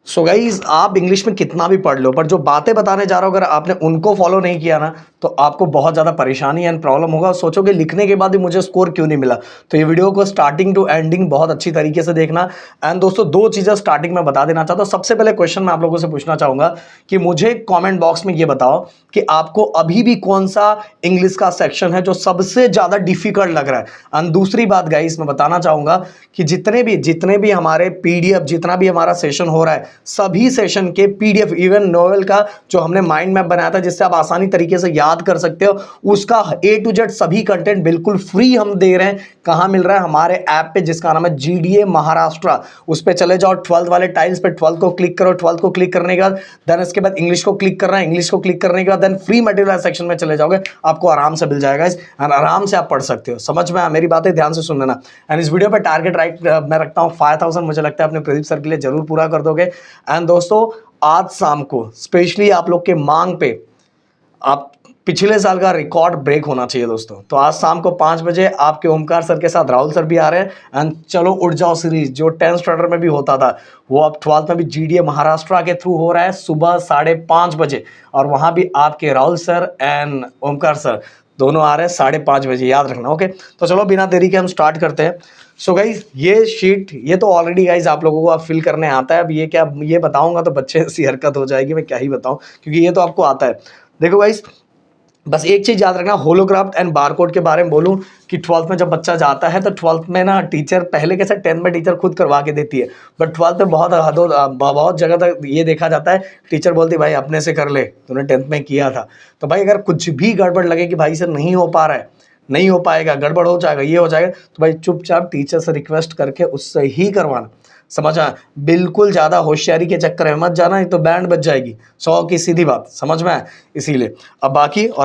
So guys आप English में कितना भी पढ़ लो, पर जो बातें बताने जा रहा हूं अगर आपने उनको फॉलो नहीं किया ना तो आपको बहुत ज़्यादा परेशानी एंड प्रॉब्लम होगा। सोचोगे लिखने के बाद भी मुझे स्कोर क्यों नहीं मिला। तो ये वीडियो को स्टार्टिंग टू एंडिंग बहुत अच्छी तरीके से देखना। एंड दोस्तों दो चीज़ें स्टार्टिंग में बता देना चाहता हूँ। सबसे पहले क्वेश्चन मैं आप लोगों से पूछना चाहूँगा कि मुझे कॉमेंट बॉक्स में ये बताओ कि आपको अभी भी कौन सा इंग्लिश का सेक्शन है जो सबसे ज़्यादा डिफिकल्ट लग रहा है। एंड दूसरी बात गाइस मैं बताना चाहूँगा कि जितने भी हमारे पीडीएफ, जितना भी हमारा सेशन हो रहा है, सभी सेशन के पीडीएफ, इवन नोवेल का जो हमने माइंड मैप बनाया था जिससे आप आसानी तरीके से याद कर सकते हो, उसका ए टू जेड सभी कंटेंट बिल्कुल फ्री हम दे रहे हैं। कहां मिल रहा है? हमारे ऐप पे जिसका नाम है जीडीए महाराष्ट्र। उस पे चले जाओ, 12th वाले टाइल्स पे 12th को क्लिक करो। 12th को क्लिक करने के बाद देन इसके बाद इंग्लिश को क्लिक करना है। इंग्लिश को क्लिक करने के बाद देन फ्री मटेरियल सेक्शन में चले जाओगे, आपको आराम से मिल जाएगा और आराम से आप पढ़ सकते हो। समझ में? मेरी बातें ध्यान से सुन लेना। एंड इस वीडियो पे टारगेट राइट मैं रखता हूं 5000। मुझे लगता है अपने प्रदीप सर के लिए जरूर पूरा कर दोगे। एंड दोस्तों आज शाम को स्पेशली आप लोग के मांग पे आप पिछले साल का रिकॉर्ड ब्रेक होना चाहिए दोस्तों। तो आज शाम को 5 बजे आपके ओमकार सर के साथ राहुल सर भी आ रहे हैं। एंड चलो उठ जाओ सीरीज जो 10th स्टैंडर्ड में भी होता था वो अब 12th में भी जीडीए महाराष्ट्र के थ्रू हो रहा है सुबह 5:30 बजे। और वहां भी आपके Rahul sir and Omkar sir दोनों आ रहे हैं 5:30 बजे, याद रखना। ओके, तो चलो बिना देरी के हम स्टार्ट करते हैं। सो गाइज ये शीट ये तो ऑलरेडी गाइज आप लोगों को आप फिल करने आता है। अब ये क्या ये बताऊंगा तो बच्चे ऐसी हरकत हो जाएगी, मैं क्या ही बताऊं क्योंकि ये तो आपको आता है। देखो गाइज बस एक चीज याद रखना, होलोग्राफ एंड बारकोड के बारे में बोलूं कि 12th में जब बच्चा जाता है तो 12th में ना टीचर पहले कैसे 10th में टीचर खुद करवा के देती है, बट 12th में बहुत जगह तक ये देखा जाता है टीचर बोलती भाई अपने से कर ले, तूने 10th में किया था। तो भाई अगर कुछ भी गड़बड़ लगे कि भाई से नहीं हो पा रहा है, नहीं हो पाएगा, गड़बड़ हो जाएगा, ये हो जाएगा, तो भाई चुपचाप टीचर से रिक्वेस्ट करके उससे ही करवाना। समझा? बिल्कुल ज्यादा होशियारी के चक्कर में मत जाना, नहीं तो बैंड बज जाएगी 100 की सीधी बात। समझ में आया? इसीलिए अब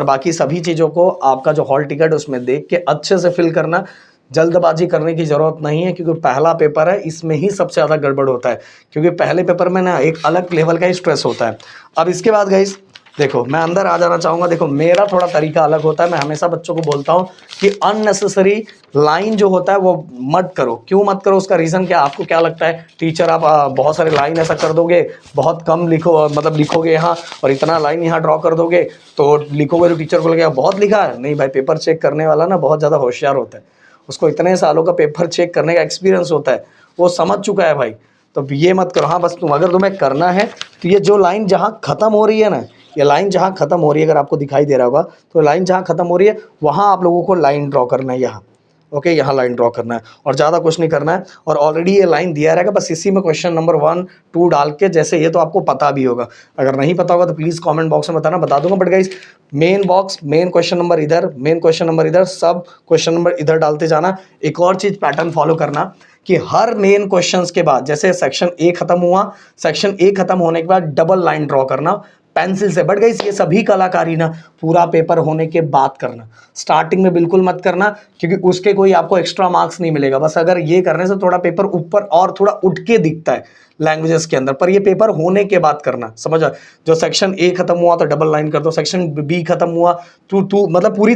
बाकी सभी चीजों को आपका जो हॉल टिकट है उसमें देख के अच्छे से फिल करना। जल्दबाजी करने की जरूरत नहीं है क्योंकि पहला पेपर है, इसमें ही सबसे ज्यादा गड़बड़ होता है क्योंकि पहले पेपर में ना एक अलग लेवल का ही स्ट्रेस होता है। अब इसके बाद गाइस देखो मैं अंदर आ जाना चाहूंगा। देखो मेरा थोड़ा तरीका अलग होता है। मैं हमेशा बच्चों को बोलता हूं कि अननेसेसरी लाइन जो होता है वो मत करो। क्यों मत करो? उसका रीजन क्या? आपको क्या लगता है टीचर आप बहुत सारे लाइन ऐसा कर दोगे, बहुत कम लिखो, मतलब लिखोगे यहाँ और इतना लाइन यहाँ ड्रॉ कर दोगे तो लिखोगे तो टीचर को लगेगा बहुत लिखा है। नहीं भाई, पेपर चेक करने वाला ना बहुत ज्यादा होशियार होता है, उसको इतने सालों का पेपर चेक करने का एक्सपीरियंस होता है, वो समझ चुका है भाई। तो ये मत करो। हाँ बस अगर तुम्हें करना है तो ये जो लाइन जहाँ खत्म हो रही है ना, ये लाइन जहाँ खत्म हो रही है, अगर आपको दिखाई दे रहा होगा तो लाइन जहाँ खत्म हो रही है वहाँ आप लोगों को लाइन ड्रॉ करना है यहाँ। ओके, यहाँ लाइन ड्रॉ करना है और ज़्यादा कुछ नहीं करना है। और ऑलरेडी ये लाइन दिया रहेगा, बस इसी में क्वेश्चन नंबर 1 2 डाल के, जैसे ये तो आपको पता भी होगा, अगर नहीं पता होगा तो प्लीज़ कमेंट बॉक्स में बताना, बता दूंगा। But guys main question number इधर, मेन क्वेश्चन नंबर इधर, सब क्वेश्चन नंबर इधर डालते जाना। एक और चीज़ पैटर्न फॉलो करना कि हर मेन क्वेश्चंस के बाद जैसे सेक्शन ए खत्म हुआ, सेक्शन ए खत्म होने के बाद डबल लाइन ड्रॉ करना पेंसिल से। बट गाइस ये सभी कलाकारी ना पूरा पेपर होने के बाद करना, स्टार्टिंग में बिल्कुल मत करना क्योंकि उसके कोई आपको एक्स्ट्रा मार्क्स नहीं मिलेगा। बस अगर ये करने से थोड़ा पेपर ऊपर और थोड़ा उठ के दिखता है लैंग्वेजेस के अंदर, पर ये पेपर होने के बाद करना। समझा? जो सेक्शन ए खत्म हुआ तो डबल लाइन कर दो, सेक्शन बी खत्म हुआ तो मतलब पूरी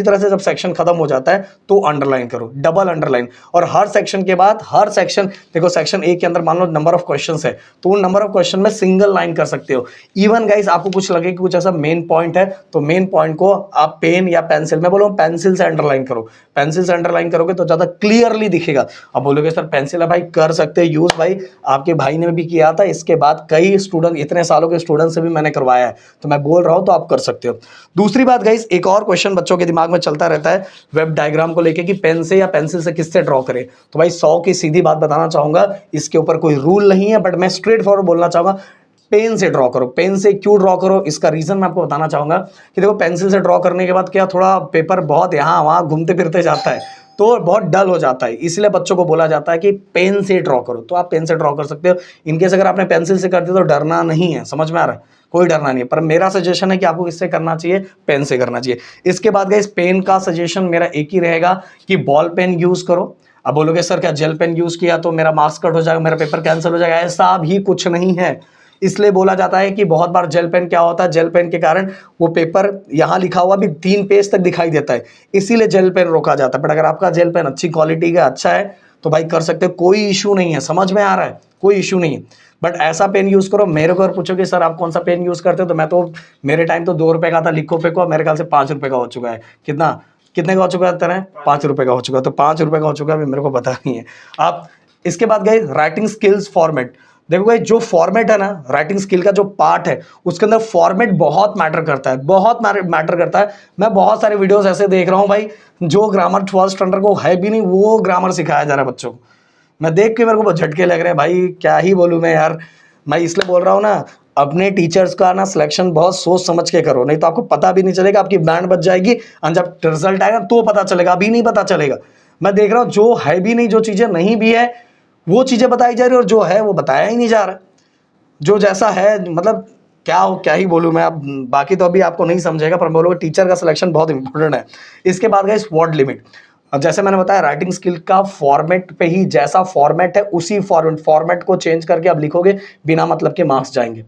तरह से जब सेक्शन खत्म हो जाता है तो अंडरलाइन करो, डबल अंडरलाइन। और हर सेक्शन के बाद हर सेक्शन, देखो सेक्शन ए के अंदर मान लो नंबर ऑफ क्वेश्चंस है तो उन नंबर ऑफ क्वेश्चन में सिंगल लाइन कर सकते हो। इवन गाइस आपको कुछ लगे कि कुछ ऐसा मेन पॉइंट है तो मेन पॉइंट को आप पेन या पेंसिल, मैं बोलूँ पेंसिल से अंडरलाइन करो। पेंसिल से अंडरलाइन करोगे तो ज्यादा क्लियरली दिखेगा। अब बोलोगे सर पेंसिल है भाई, कर सकते हैं यूज, भाई आपके भाई ने भी किया था, इसके बाद कई स्टूडेंट, इतने सालों के स्टूडेंट से भी मैंने करवाया है, तो मैं बोल रहा हूं तो आप कर सकते हो। दूसरी बात गाइस, एक और क्वेश्चन बच्चों के दिमाग में चलता रहता है वेब डायग्राम को लेके कि पेन से या पेंसिल से किससे ड्रॉ करें। तो भाई 100 की सीधी बात बताना चाहूंगा, इसके ऊपर कोई रूल नहीं है, बट मैं स्ट्रेट फॉरवर्ड बोलना चाहूंगा पेन से ड्रॉ करो। पेन से क्यों ड्रॉ करो इसका रीजन मैं आपको बताना चाहूंगा कि देखो पेंसिल से ड्रॉ करने के बाद क्या थोड़ा पेपर बहुत यहाँ वहां घूमते फिरते जाता है तो बहुत डल हो जाता है, इसलिए बच्चों को बोला जाता है कि पेन से ड्रॉ करो। तो आप पेन से ड्रॉ कर सकते हो। इनकेस अगर आपने पेंसिल से कर दिया तो डरना नहीं है, समझ में आ रहा है? कोई डरना नहीं है, पर मेरा सजेशन है कि आपको किससे करना चाहिए, पेन से करना चाहिए। इसके बाद गाइस पेन का सजेशन मेरा एक ही रहेगा कि बॉल पेन यूज करो। अब बोलोगे सर क्या जेल पेन यूज किया तो मेरा मार्क्स कट हो जाएगा, मेरा पेपर कैंसिल हो जाएगा? ऐसा भी कुछ नहीं है। इसलिए बोला जाता है कि बहुत बार जेल पेन क्या होता है, जेल पेन के कारण वो पेपर यहाँ लिखा हुआ भी 3 पेज तक दिखाई देता है, इसीलिए जेल पेन रोका जाता है। बट अगर आपका जेल पेन अच्छी क्वालिटी का अच्छा है तो भाई कर सकते हो, कोई इशू नहीं है। समझ में आ रहा है? कोई इशू नहीं है। बट ऐसा पेन यूज़ करो। मेरे को अगर पूछोगे सर आप कौन सा पेन यूज़ करते हो, तो मैं तो, मेरे टाइम तो 2 रुपए का था लिखो पे को, मेरे ख्याल से 5 रुपए का हो चुका है। कितना, कितने का हो चुका है तेरा? 5 रुपए का हो चुका है। तो 5 रुपए का हो चुका है, अभी मेरे को पता नहीं है। आप इसके बाद गए राइटिंग स्किल्स फॉर्मेट। देखो भाई जो फॉर्मेट है ना, राइटिंग स्किल का जो पार्ट है, उसके अंदर फॉर्मेट बहुत मैटर करता है, बहुत मैटर करता है। मैं बहुत सारे वीडियोस ऐसे देख रहा हूँ भाई, जो ग्रामर 12th स्टैंडर्ड को है भी नहीं, वो ग्रामर सिखाया जा रहा है बच्चों को। मैं देख के मेरे को बहुत झटके लग रहे हैं भाई, क्या ही बोलूँ मैं यार। मैं इसलिए बोल रहा हूँ ना, अपने टीचर्स का ना सिलेक्शन बहुत सोच समझ के करो, नहीं तो आपको पता भी नहीं चलेगा, आपकी बैंड बच जाएगी, और जब रिजल्ट आएगा तो पता चलेगा, अभी नहीं पता चलेगा। मैं देख रहा हूँ जो है भी नहीं, जो चीज़ें नहीं भी है वो चीज़ें बताई जा रही है, और जो है वो बताया ही नहीं जा रहा। जो जैसा है मतलब क्या ही बोलूँ मैं अब, बाकी तो अभी आपको नहीं समझेगा, पर बोलोगे टीचर का सिलेक्शन बहुत इंपॉर्टेंट है। इसके बाद गए वर्ड लिमिट। अब जैसे मैंने बताया राइटिंग स्किल का फॉर्मेट पे ही, जैसा फॉर्मेट है उसी फॉर्मेट को चेंज करके आप लिखोगे, बिना मतलब के मार्क्स जाएंगे।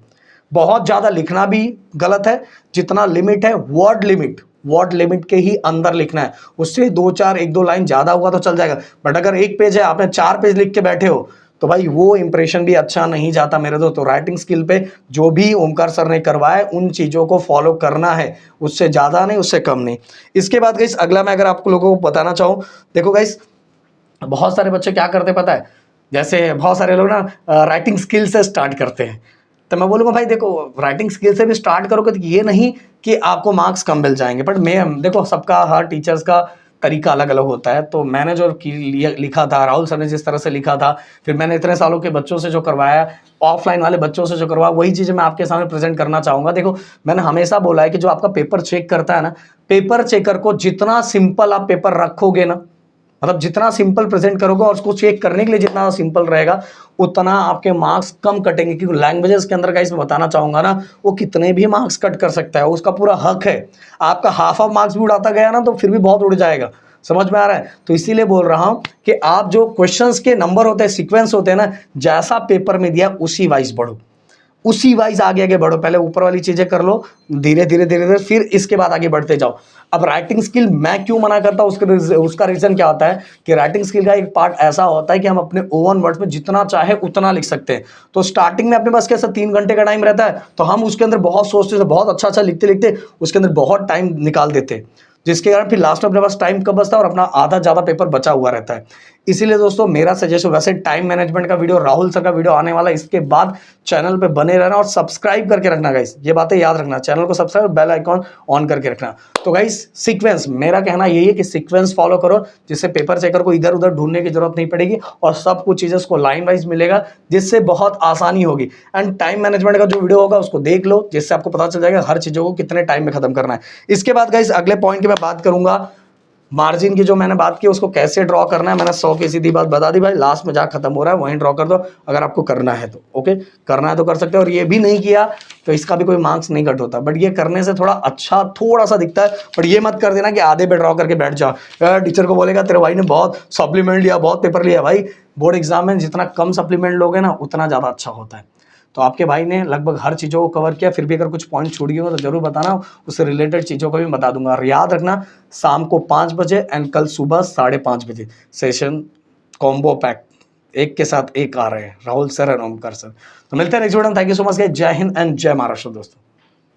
बहुत ज़्यादा लिखना भी गलत है, जितना लिमिट है वर्ड लिमिट के ही अंदर लिखना है। उससे 2-4 1-2 लाइन ज़्यादा हुआ तो चल जाएगा, बट अगर 1 पेज है आपने 4 पेज लिख के बैठे हो, तो भाई वो इंप्रेशन भी अच्छा नहीं जाता मेरे दोस्त। तो राइटिंग स्किल पे जो भी ओमकार सर ने करवाया उन चीज़ों को फॉलो करना है, उससे ज़्यादा नहीं, उससे कम नहीं। इसके बाद गाइस अगला मैं अगर आपको लोगों को बताना चाहूँ, देखो गाइस बहुत सारे बच्चे क्या करते पता है, जैसे बहुत सारे लोग ना राइटिंग स्किल से स्टार्ट करते हैं। तो मैं बोलूँगा भाई देखो राइटिंग स्किल से भी स्टार्ट करोगे तो ये नहीं कि आपको मार्क्स कम मिल जाएंगे, बट मैं देखो सबका, हर टीचर्स का तरीका अलग अलग होता है। तो मैंने जो लिखा था, राहुल सर ने जिस तरह से लिखा था, फिर मैंने इतने सालों के बच्चों से जो करवाया, ऑफलाइन वाले बच्चों से जो करवाया, वही चीज़ें मैं आपके सामने प्रेजेंट करना चाहूँगा। देखो मैंने हमेशा बोला है कि जो आपका पेपर चेक करता है ना, पेपर चेकर को जितना सिंपल आप पेपर रखोगे ना, मतलब जितना सिंपल प्रेजेंट करोगे और उसको चेक करने के लिए जितना सिंपल रहेगा, उतना आपके मार्क्स कम कटेंगे। क्योंकि लैंग्वेजेस के अंदर का इसमें बताना चाहूंगा ना, वो कितने भी मार्क्स कट कर सकता है, उसका पूरा हक है। आपका हाफ ऑफ मार्क्स भी उड़ाता गया ना तो फिर भी बहुत उड़ जाएगा। समझ में आ रहा है? तो इसीलिए बोल रहा हूं कि आप जो क्वेश्चंस के नंबर होते हैं, सीक्वेंस होते हैं ना, जैसा पेपर में दिया उसी वाइज बढ़ो, उसी वाइज आगे आगे बढ़ो। पहले ऊपर वाली चीजें कर लो, धीरे धीरे धीरे धीरे, फिर इसके बाद आगे बढ़ते जाओ। अब राइटिंग स्किल मैं क्यों मना करता हूं, उसका रीजन क्या होता है कि राइटिंग स्किल का एक पार्ट ऐसा होता है कि हम अपने ओवन वर्ड्स में जितना चाहे उतना लिख सकते हैं। तो स्टार्टिंग में अपने पास कैसा 3 घंटे का टाइम रहता है, तो हम उसके अंदर बहुत सोचते थे, बहुत अच्छा अच्छा लिखते लिखते उसके अंदर बहुत टाइम निकाल देते, जिसके कारण फिर लास्ट में अपने पास टाइम कम बचता है और अपना आधा ज़्यादा पेपर बचा हुआ रहता है। इसीलिए दोस्तों मेरा सजेशन, वैसे टाइम मैनेजमेंट का वीडियो, राहुल सर का वीडियो आने वाला है, इसके बाद चैनल पे बने रहना और सब्सक्राइब करके रखना गाइस, ये बातें याद रखना, चैनल को सब्सक्राइब, बेल आइकॉन ऑन करके रखना। तो गाइस सीक्वेंस, मेरा कहना यही है कि सीक्वेंस फॉलो करो, जिससे पेपर चेकर को इधर उधर ढूंढने की जरूरत नहीं पड़ेगी और सब कुछ चीजें को लाइन वाइज मिलेगा, जिससे बहुत आसानी होगी। एंड टाइम मैनेजमेंट का जो वीडियो होगा उसको देख लो, जिससे आपको पता चल जाएगा हर चीजों को कितने टाइम में खत्म करना है। इसके बाद गाइस अगले पॉइंट की मैं बात करूंगा, मार्जिन की जो मैंने बात की उसको कैसे ड्रॉ करना है। मैंने 100 की सीधी बात बता दी भाई, लास्ट में जहाँ खत्म हो रहा है वहीं ड्रॉ कर दो, अगर आपको करना है तो। ओके, करना है तो कर सकते हो, और ये भी नहीं किया तो इसका भी कोई मार्क्स नहीं कट होता, बट ये करने से थोड़ा अच्छा थोड़ा सा दिखता है। बट ये मत कर देना कि आधे पे ड्रॉ करके बैठ जाओ, टीचर को बोलेगा तेरे भाई ने बहुत सप्लीमेंट लिया, बहुत पेपर लिया। भाई बोर्ड एग्जाम में जितना कम सप्लीमेंट लोगे ना, उतना ज़्यादा अच्छा होता है। तो आपके भाई ने लगभग हर चीज़ों को कवर किया, फिर भी अगर कुछ पॉइंट छूट गए हो तो जरूर बताना, उससे रिलेटेड चीज़ों को भी बता दूंगा। और याद रखना शाम को 5 बजे एंड कल सुबह 5:30 बजे सेशन कॉम्बो पैक एक के साथ एक आ रहे हैं, Rahul sir and Omkar sir. तो मिलते हैं नेक्स्ट वीडियो में। थैंक यू सो मच, जय हिंद एंड जय महाराष्ट्र दोस्तों।